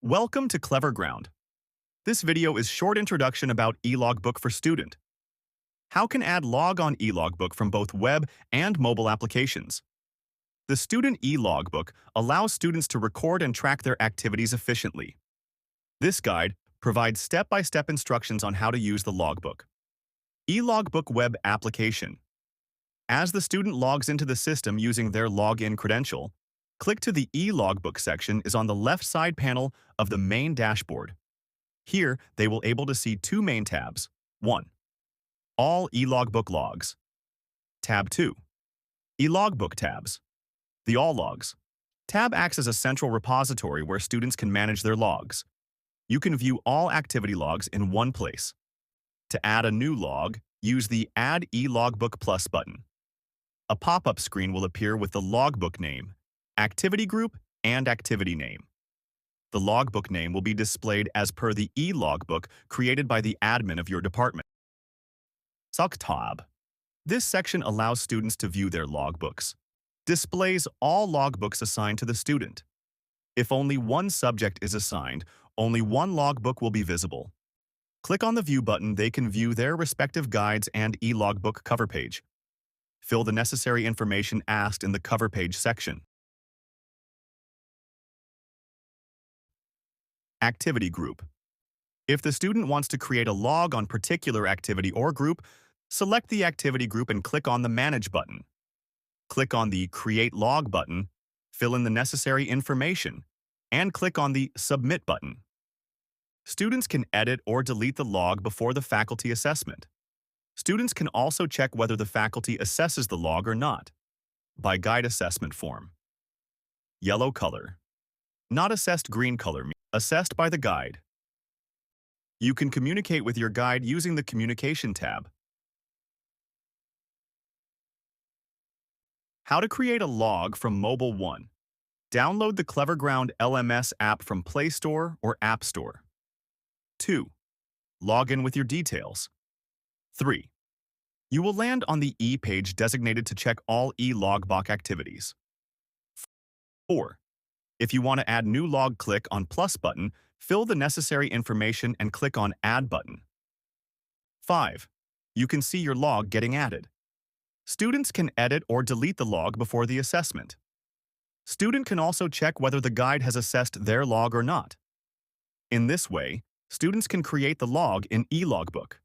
Welcome to CleverGround. This video is short introduction about E-Logbook for Student. How can add log on E-Logbook from both web and mobile applications? The Student E-Logbook allows students to record and track their activities efficiently. This guide provides step-by-step instructions on how to use the logbook. E-Logbook web application. As the student logs into the system using their login credential, click to the E-Logbook section is on the left side panel of the main dashboard. Here, they will able to see two main tabs. 1. All E-Logbook logs. Tab 2. E-Logbook tabs. The All Logs. Tab acts as a central repository where students can manage their logs. You can view all activity logs in one place. To add a new log, use the Add E-Logbook Plus button. A pop-up screen will appear with the logbook name, activity group, and activity name. The logbook name will be displayed as per the E-Logbook created by the admin of your department. Tab. This section allows students to view their logbooks. Displays all logbooks assigned to the student. If only one subject is assigned, only one logbook will be visible. Click on the View button, they can view their respective guides and E-Logbook cover page. Fill the necessary information asked in the cover page section. Activity group. If the student wants to create a log on particular activity or group, select the activity group and click on the Manage button. Click on the Create Log button, fill in the necessary information, and click on the Submit button. Students can edit or delete the log before the faculty assessment. Students can also check whether the faculty assesses the log or not. By guide assessment form. Yellow color. Not assessed. Green color. Assessed by the guide. You can communicate with your guide using the Communication tab. How to create a log from Mobile 1. Download the CleverGround LMS app from Play Store or App Store. 2. Log in with your details. 3. You will land on the E page designated to check all E-Logbook activities. 4. If you want to add new log, click on Plus button, fill the necessary information and click on Add button. 5. You can see your log getting added. Students can edit or delete the log before the assessment. Student can also check whether the guide has assessed their log or not. In this way, students can create the log in E-Logbook.